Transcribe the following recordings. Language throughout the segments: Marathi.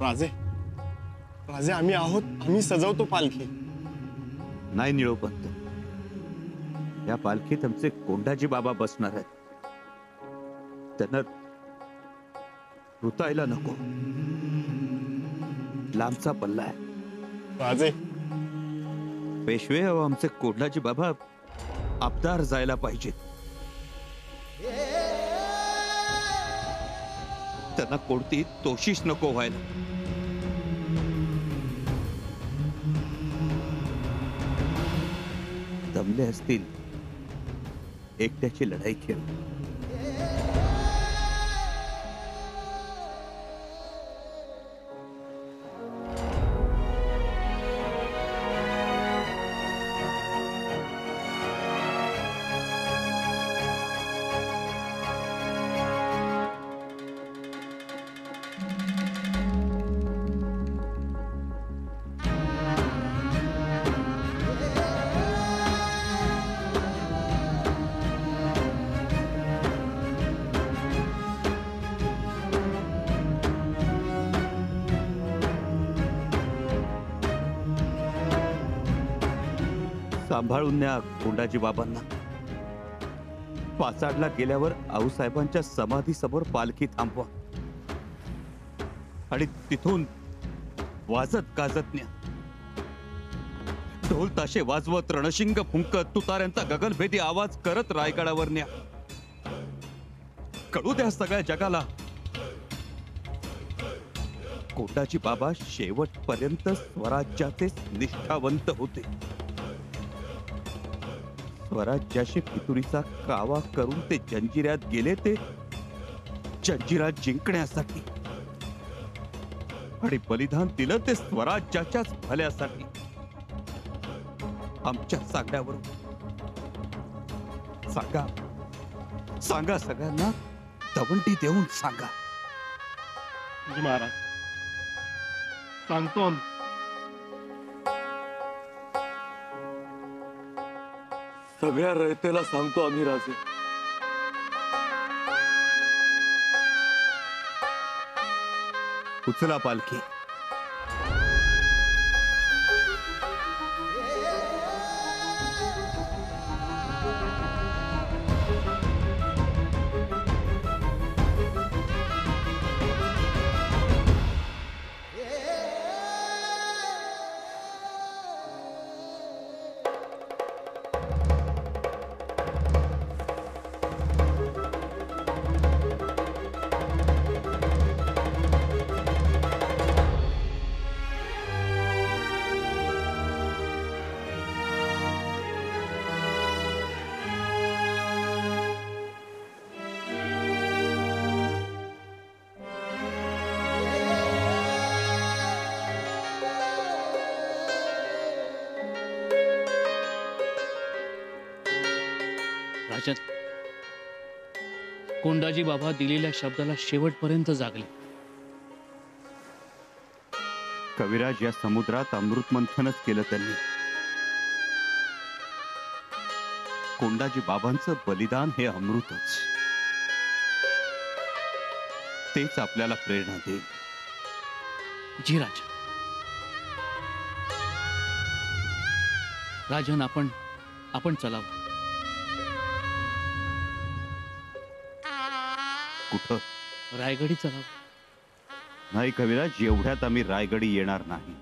राजे राजे आम्ही आहोत, आम्ही सजवतो पालखी. नाही निळोपंत, या पालखीत आमचे कोंडाजी बाबा बसणार आहेत. त्यांना रुतायला नको. लांबचा पल्ला आहे. राजे पेशवे आमचे कोंडाजी बाबा आबदार जायला पाहिजेत. त्यांना कोणती तोशीच नको व्हायला. दमले असतील एकट्याची लढाई खेळ. सांभाळून न्या कोंडाजी बाबांना. पाचाडला गेल्यावर आऊसाहेबांच्या समाधी समोर पालखी थांबवा आणि तिथून वाजत गाजत न्या. ढोल ताशे वाजवत, रणशिंग फुंकत, तुताऱ्यांचा गगनभेदी आवाज करत रायगडावर न्या. कळू द्या सगळ्या जगाला, कोंडाजी बाबा शेवटपर्यंत स्वराज्याचे निष्ठावंत होते. स्वराज्याशी फितुरीचा कावा करून ते जंजिऱ्यात गेले, ते जंजिरा जिंकण्यासाठी, आणि बलिदान दिलं ते स्वराज्याच्याच भल्यासाठी. आमच्या सांगण्यावरून सांगा, सांगा सगळ्यांना, दवंडी देऊन सांगा. महाराज सांगतो आम्ही. सगळ्या रयतेला सांगतो आम्ही राजे. उचला पालखी. राजन, कोंडाजी बाबा दिलेल्या शब्दाला शेवटपर्यंत जागले. कविराज या समुद्रात अमृत मंथनच केलं त्यांनी. कोंडाजी बाबांचं बलिदान हे अमृतच. तेच आपल्याला प्रेरणा देईल. जी राजन. राजन, आपण चलावं. कुठं? रायगडी चलावं. नाही कविराज, एवढ्यात आम्ही रायगडी येणार नाही.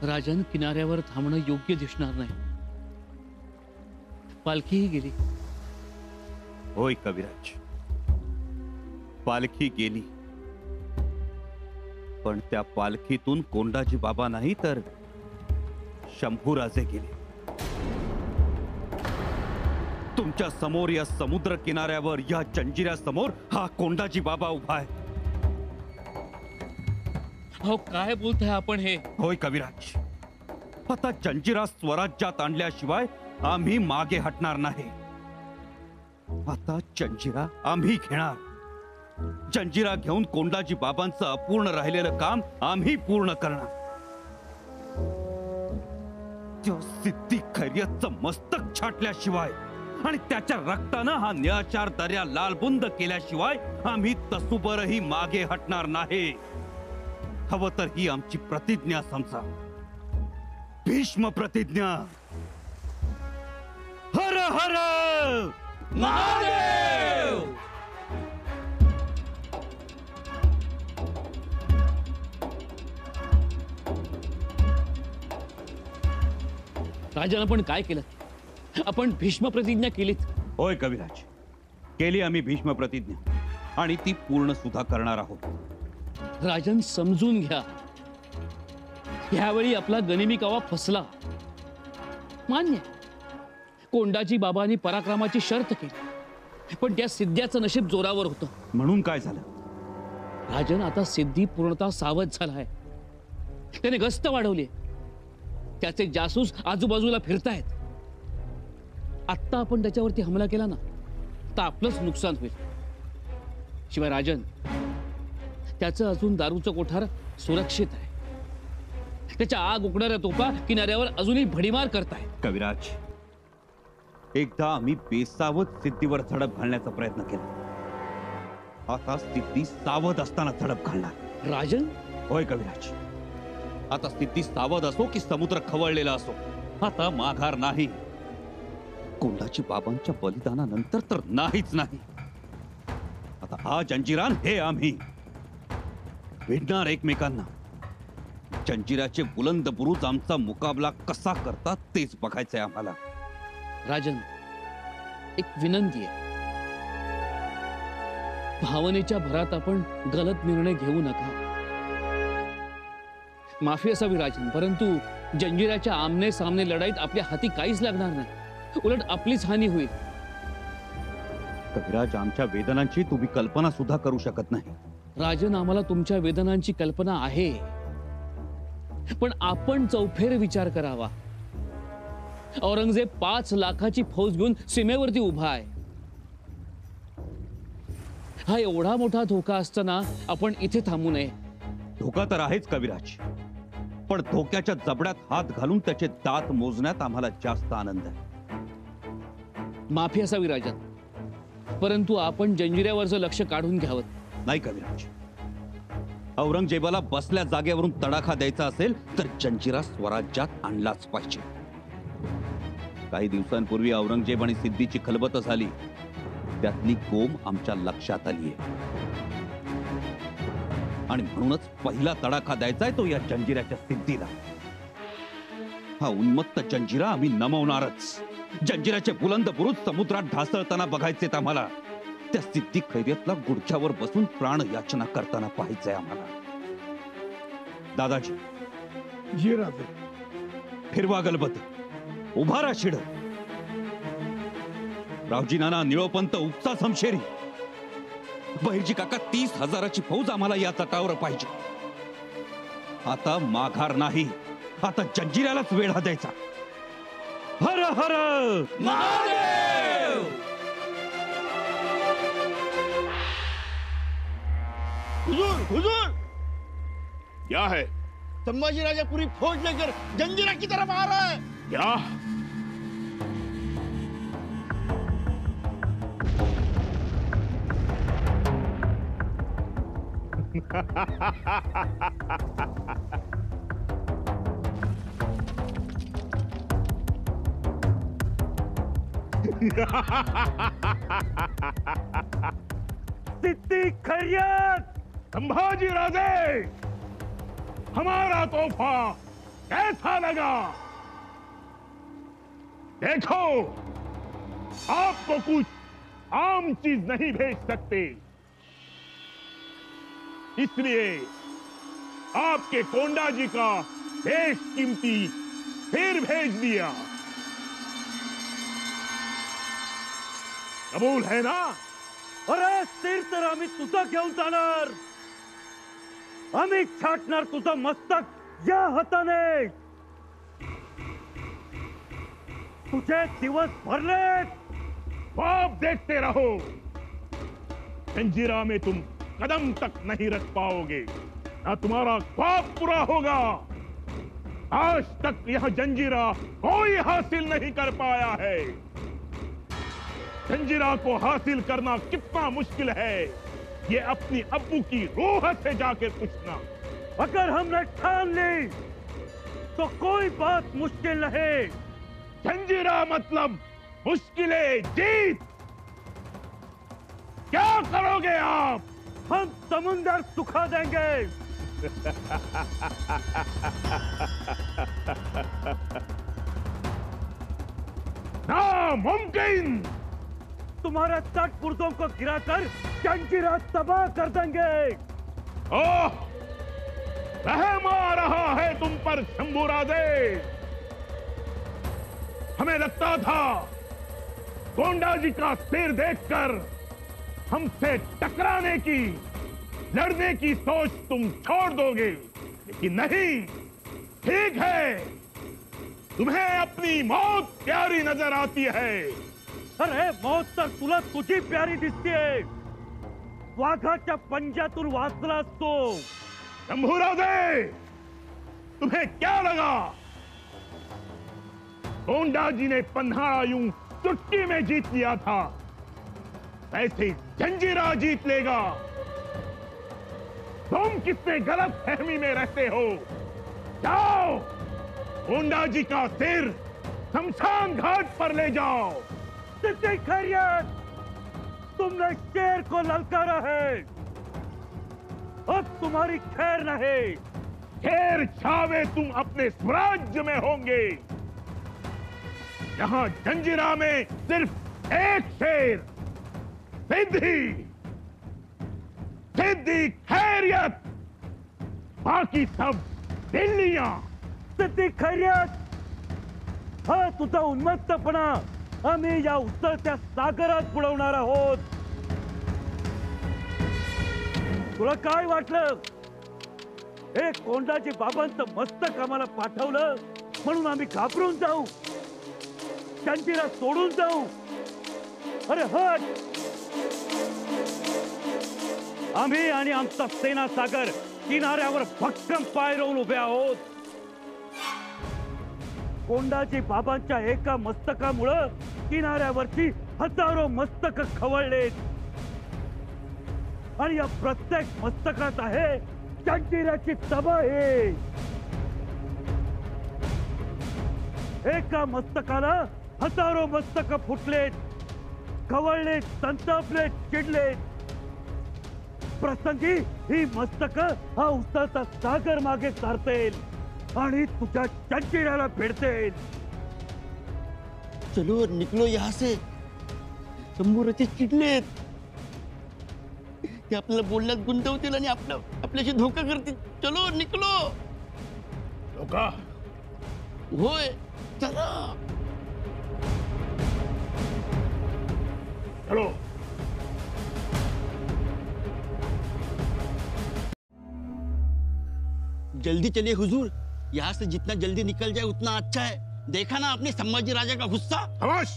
राजन, किनाऱ्यावर थांबणं योग्य दिसणार नाही. पालखीही गेली. होय कविराज, पालखी गेली, पण त्या पालखीतून कोंडाजी बाबा नाही तर शंभूराजे गेले. तुमच्या समोर या समुद्र किनाऱ्यावर, या जंजिऱ्या समोर हा कोंडाजी बाबा उभा आहे. अहो, काय बोलताय आपण हे? होय कविराज, आता जंजिरा स्वराज्यात आणल्याशिवाय आम्ही मागे हटणार नाही. आता जंजिरा आम्ही घेणार. जंजिरा घेऊन कोंडाजी बाबांचं अपूर्ण राहिलेलं काम आम्ही पूर्ण करणार. त्या सिद्धी खैरियतचं मस्तक छाटल्याशिवाय आणि त्याच्या रक्तानं हा निळाचार दर्या लालबुंद केल्याशिवाय आम्ही तसूबरही मागे हटणार नाही. हवं तर ही आमची प्रतिज्ञा समजा. भीष्म प्रतिज्ञा. हर हर महादेव. राजन, आपण काय केलं? आपण भीष्म प्रतिज्ञा केलीत. होय कविराज, केली आम्ही भीष्म प्रतिज्ञा आणि ती पूर्ण सुद्धा करणार आहोत. राजन, समजून घ्या, ह्यावेळी आपला गनिमी कावा फसला. मान्य, कोंडाजी बाबांनी पराक्रमाची शर्त केली, पण त्या सिद्ध्याचं नशीब जोरावर होतं. म्हणून काय झालं? राजन, आता सिद्धी पूर्णतः सावध झालाय. त्याने गस्त वाढवली. त्याचे जासूस आजूबाजूला फिरतायत. आत्ता आपण त्याच्यावरती हमला केला ना, तर आपलंच नुकसान होईल. शिवाय राजन, त्याचं अजून दारूचं कोठार सुरक्षित आहे. त्याच्या आग उकणाऱ्या तोफा किनाऱ्यावर अजूनही भडीमार करतायत. कविराज, एकदा आम्ही बेसावध सिद्धीवर झडप घालण्याचा प्रयत्न केला. आता सिद्धी सावध असताना झडप घालणार. राजन, होय कविराज, आता स्थिती सावध असो की समुद्र खवळलेला असो, आता माघार नाही. कोंडाची बाबांच्या बलिदानानंतर तर नाहीच नाही. आता हा जंजिरान हे आम्ही भेटणार एकमेकांना. जंजिराचे बुलंद बुरुज आमचा मुकाबला कसा करतात तेच बघायचंय आम्हाला. राजन, एक विनंती आहे. भावनेच्या भरात आपण गलत निर्णय घेऊ नका. माफी असावी राजन, परंतु जंजिराच्या आमने सामने लढाईत आपल्या हाती काहीच लागणार नाही. उलट आपलीच हानी होईल. कविराज, आमच्या वेदनांची तुम्ही कल्पना सुद्धा करू शकत नाही. राजन, आम्हाला तुमच्या वेदनांची कल्पना आहे, पण आपण चौफेर विचार करावा. औरंगजेब 5 लाखाची फौज घेऊन सीमेवरती उभा आहे. हा एवढा मोठा धोका असताना आपण इथे थांबू नये. धोका तर आहेच कविराज, पण धोक्याच्या जबड्यात हात घालून त्याचे दात मोजण्यात आम्हाला जास्त आनंद आहे. माफी असावी राजन, परंतु आपण जंजिऱ्यावरचं लक्ष काढून घ्यावं. नाही कविराज, औरंगजेबाला बसल्या जागेवरून तडाखा द्यायचा असेल तर जंजिरा स्वराज्यात आणलाच पाहिजे. काही दिवसांपूर्वी औरंगजेब आणि सिद्धीची खलबत झाली, त्यातली गोम आमच्या लक्षात आली आहे. आणि म्हणूनच पहिला तडाखा द्यायचाय तो या जंजिऱ्याच्या सिद्धीला. हा उन्मत्त जंजिरा आम्ही नमवणारच. जंजिराचे बुलंद बुरुज समुद्रात ढासळताना बघायचेत आम्हाला. त्या सिद्धी खैरेतला गुडघ्यावर बसून प्राण याचना करताना पाहायचंय आम्हाला. दादाजी, जी राजे. फिरवा गलबत, उभारा शिड. रावजी नाना, निळोपंत, उपसा समशेरी, बहिर्जी काका, 30,000ची फौज आम्हाला या तटावर पाहिजे. आता माघार नाही. आता जंजिऱ्यालाच वेढा द्यायचा. हर हर महादेव. हुजूर, हुजूर, क्या है? संभाजी राजा पूरी फौज लेकर जंजीरा की तरफ आ रहा है. क्या? सिद्धी खैरियत. संभाजी राजे, हमारा तोहफा कैसा लगा? देखो, आपको कुछ आम चीज नहीं भेज सकते, इसलिए आपके कोंडा जी का बेशकीमती फिर भेज दिया. कबूल है ना? अरे सिर तर आम्ही तुझं घेऊन जाणार. आम्ही छाटणार तुझं मस्तक या हाताने. तुझे दिवस भरले. ख्वाब देखते रहो. जंजीरा में तुम कदम तक नहीं रख पाओगे, ना तुम्हारा ख्वाब पूरा होगा. आज तक यह जंजीरा कोई हासिल नहीं कर पाया है. जंजीरा को हासिल करना कितना मुश्किल है, ये अपनी अब्बू की रूह से जाकर पूछना. अगर हमने ठान ली तो कोई बात मुश्किल नहीं। जंजीरा मतलब मुश्किलें जीत। क्या करोगे आप? हम समुंदर सुखा देंगे। नामुमकिन। तुम्हारे तटपुरुषों को गिराकर जंजीरा तबाह कर देंगे। ओह, रहम आ रहा है तुम पर शंभूराजे। हमें लगता था गोंडा जी का सिर देखकर हमसे टकराने की, लड़ने की सोच तुम छोड़ दोगे, लेकिन नहीं। ठीक है, तुम्हें अपनी मौत प्यारी नजर आती है। अरे मौत तर तुला तुझी प्यारी दिसते। वाघाच्या पंजातून वाचलास तो। शंभूराजे, तुम्हें क्या लगा गोंडा जी ने पन्हाड़ा यूं चुटकी में जीत लिया था, ऐसे जंजीरा जीत लेगा? तुम कितने गलत फहमी में रहते हो। जाओ, गोंडा जी का सिर शमशान घाट पर ले जाओ। सिद्धि खैरियत, तुमने शेर को ललकारा है, अब तुम्हारी खैर नहीं। खैर छावे तुम अपने स्वराज्य में होंगे। यहां जंजीरा में सिर्फ एक शेर, सिद्धि। सिद्धि खैरियत, बाकी सब दिल्लियां। सिद्धि खैरियत, हा तुझा उन्मत्तपणा आम्ही या उतरत्या सागरात बुडवणार आहोत। तुला काय वाटलं? एक कोंडाजी बाबांचं मस्तक आम्हाला पाठवलं म्हणून आम्ही घाबरून जाऊ, जंजीरा सोडून जाऊ? अरे हट! आम्ही आणि आमचा सेना सागर किनाऱ्यावर भक्कम पाय रोवून उभे आहोत। कोंडाजी बाबांच्या एका मस्तकामुळं किनाऱ्यावरची हजारो मस्तक खवळलेत आणि या प्रत्येक मस्तकात आहे जंजीराची तबाही। एका मस्तकाला हजारो मस्तक फुटलेत, खवळलेत, संतापलेत, चिडलेत। प्रसंगी ही मस्तक हा उसाचा सागर मागे सारतेल आणि तुझ्या जंजीराला भिडतेल। चलो और निकलो यहाँ से। शंभूराजे चिडलेत, ते आपल्याला बोलण्यात गुंतवतील आणि आपल्याशी धोका करतील। चलो निकलो। धोका? होय, चला। चलो। जल्दी चलिए हुजूर, यहाँ से जितना जल्दी निकल जाए उतना अच्छा है। देखा ना आपने संभाजी राजा का गुस्सा। खामोश!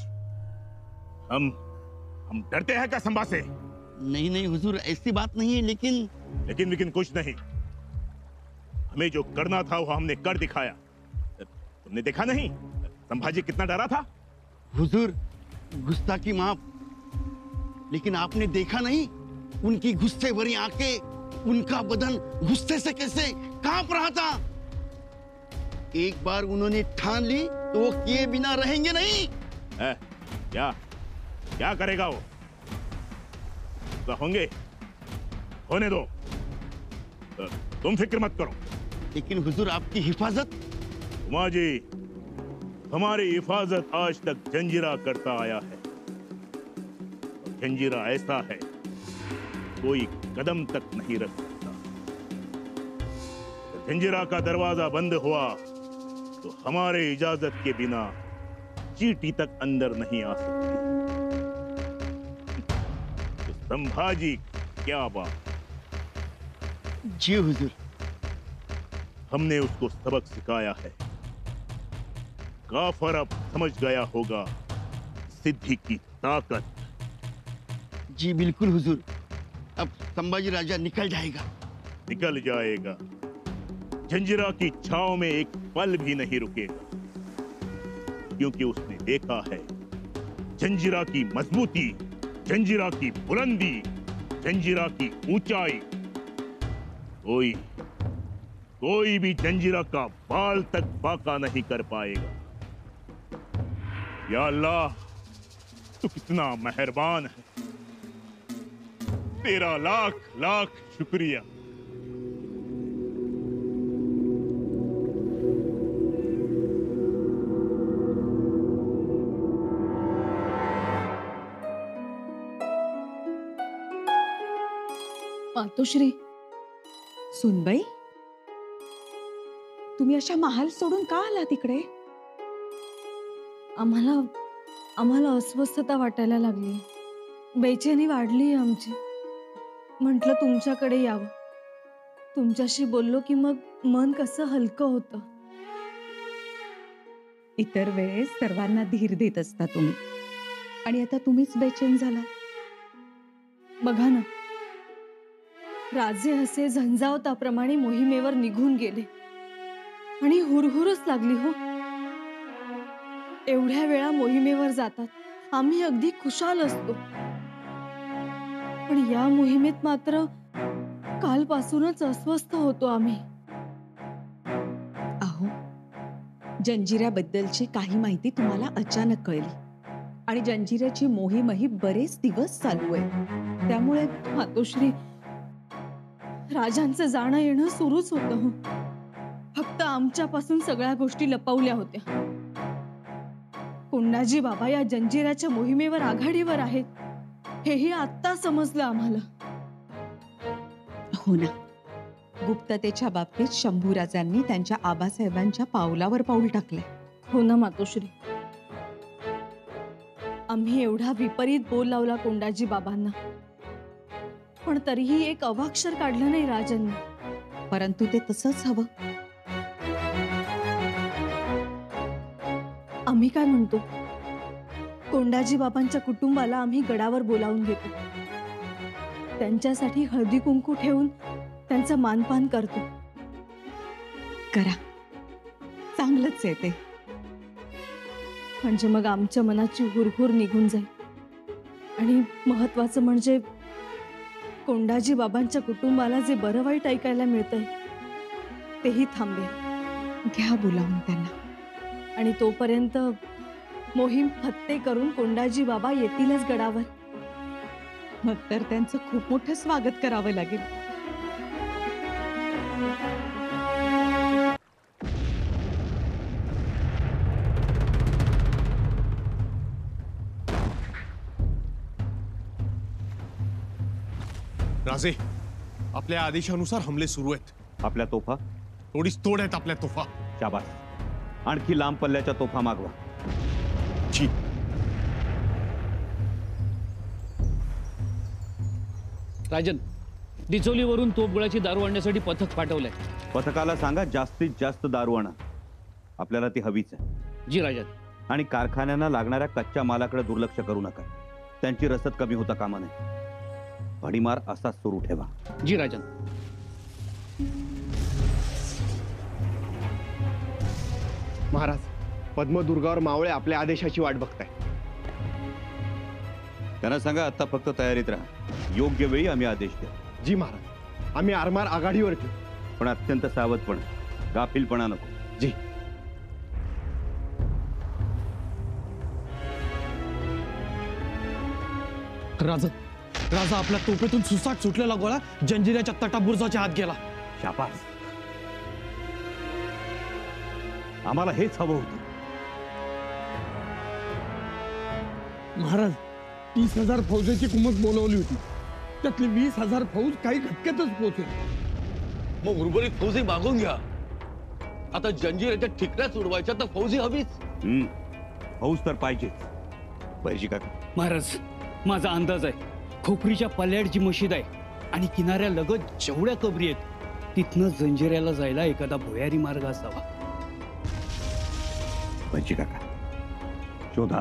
हम डरते हैं क्या संभा से? नहीं नहीं हुजूर, ऐसी बात नहीं है, लेकिन कुछ नहीं। हमें जो करना था वो हमने कर दिखाया। तुमने देखा नहीं संभाजी कितना डरा था? हुजूर, गुस्सा की माफ, लेकिन आपने देखा नहीं उनकी गुस्से भरी आंखें, उनका बदन गुस्से से कैसे कांप रहा था। एक बार उन्होंने ठान ली तो वो किए बिना रहेंगे नहीं। क्या करेगा वो? तो होंगे, होने दो, तुम फिक्र मत करो। लेकिन हुजूर, आपकी हिफाजत? उमा जी, हमारी हिफाजत आज तक जंजीरा करता आया है। जंजीरा ऐसा है, कोई कदम तक नहीं रख सकता। जंजीरा का दरवाजा बंद हुआ तो हमारे इजाजत के बिना चींटी तक अंदर नहीं आ सकती। तो संभाजी, क्या बात। जी हुजूर। हमने उसको सबक सिखाया है। काफर अब समझ गया होगा सिद्धि की ताकत। जी बिल्कुल हुजूर, अब संभाजी राजा निकल जाएगा। जंजीरा की छाव में एक पल भी नहीं रुकेगा, क्योंकि उसने देखा है जंजीरा की मजबूती, जंजीरा की बुलंदी, जंजीरा की ऊंचाई। कोई भी जंजीरा का बाल तक बाका नहीं कर पाएगा। या अल्लाह, तू कितना मेहरबान है, तेरा लाख लाख शुक्रिया। मातोश्री, सुनबाई, तुम्ही अशा महाल सोडून का आला तिकडे? आम्हाला अस्वस्थता वाटायला लागली, बेचैनी वाढली आमची. म्हटलं तुमच्याकडे यावं, तुमच्याशी बोललो की मग मन कसं हलकं होतं. इतर वेळेस सर्वांना धीर देत असता तुम्ही, आणि आता तुम्हीच बेचैन झाला. बघा ना, राजे असे झंझावताप्रमाणे मोहिमेवर निघून गेले आणि हुरहुरच लागली हो. एवढ्या वेळा मोहिमेवर जातात, आम्ही अगदी खुशाल असतो, पण या मोहिमेत मात्र कालपासूनच अस्वस्थ होतो आम्ही. अहो, जंजिऱ्याबद्दलची काही माहिती तुम्हाला अचानक कळली, आणि जंजिऱ्याची मोहीमही बरेच दिवस चालू आहे. त्यामुळे मातोश्री, राजांचं जाणं येणं सुरूच होतं हो. फक्त आमच्यापासून सगळ्या गोष्टी लपवल्या होत्या. कोंडाजी बाबा या जंजिऱ्याच्या मोहिमेवर आघाडीवर आहेत, हेही आत्ता समजलं आम्हाला. हो ना, गुप्ततेच्या बाबतीत शंभूराजांनी त्यांच्या आबासाहेबांच्या पावलावर पाऊल टाकले. हो ना मातोश्री, आम्ही एवढा विपरीत बोल लावला कोंडाजी बाबांना, पण तरीही एक अवाक्षर काढलं नाही राजांनी. परंतु ते तसंच हवं. आम्ही काय म्हणतो, कोंडाजी बाबांच्या कुटुंबाला आम्ही गडावर बोलावून घेतो, त्यांच्यासाठी हळदी कुंकू ठेवून त्यांचा मानपान करतो. करा, चांगलंच आहे ते. म्हणजे मग आमच्या मनाची हुरहुर निघून जाईल, आणि महत्वाचं म्हणजे कोंडाजी बाबांच्या कुटुंबाला जे बरं वाईट ऐकायला मिळतंय तेही थांबेल. घ्या बोलावून त्यांना. आणि तोपर्यंत मोहीम फत्ते करून कोंडाजी बाबा येतीलच गडावर. मग तर त्यांचं खूप मोठं स्वागत करावं लागेल. राजे, आपल्या आदेशानुसार हमले सुरू आहेत. आपल्या तोफा थोडीच तोड आहेत आपल्या तोफा. शाबास, आणखी लांब पल्ल्याच्या तोफा मागवा. जी. राजन, डिचोलीवरून तोफगोळ्याची दारू आणण्यासाठी पथक पाठवलंय. पथकाला सांगा जास्तीत जास्त दारू आणा, आपल्याला ती हवीच आहे. जी राजन. आणि कारखान्यांना लागणाऱ्या कच्च्या मालाकडे दुर्लक्ष करू नका. त्यांची रसद कमी होता कामा नये. भडीमार असाच सुरू ठेवा. जी राजन. महाराज, पद्मदुर्गावर मावळे आपल्या आदेशाची वाट बघताय. त्यांना सांगा आता फक्त तयारीत राहा, योग्य वेळी आम्ही आदेश देऊ. जी महाराज, आम्ही आरमार आघाडीवर ठेवू. पण अत्यंत सावधपणे, गाफीलपणा नको. जी. राजा आपल्या तोफेतून सुसाट सुटलेला गोळा जंजिऱ्याच्या तटाबुर्जाच्या हात गेला. शाबास, आम्हाला हेच हवं होतं. महाराज, 30,000 फौजेची कुमक बोलवली होती, त्यातली 20,000 फौज काही घटक्यातच पोहोचेल. मग उर्वरित फौजी मागून घ्या. आता जंजिऱ्याच्या ठिकऱ्या सोडवायच्या तर फौजी हवीच. फौज तर पाहिजेच. पाहिजे का? महाराज, माझा अंदाज आहे, खोपरीच्या पल्याड जी मशीद आहे आणि किनाऱ्यालगत जेवढ्या कबरी आहेत तिथनं जंजिऱ्याला जायला एखादा भुयारी मार्ग असावा. पाहिजे काका, शोधा.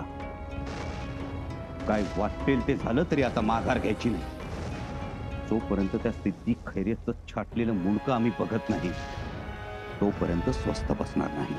काय वाटेल ते झालं तरी आता माघार घ्यायची नाही. जोपर्यंत त्या सिद्धी खैरेचं छाटलेलं मुंडकं आम्ही बघत नाही तोपर्यंत स्वस्थ बसणार नाही.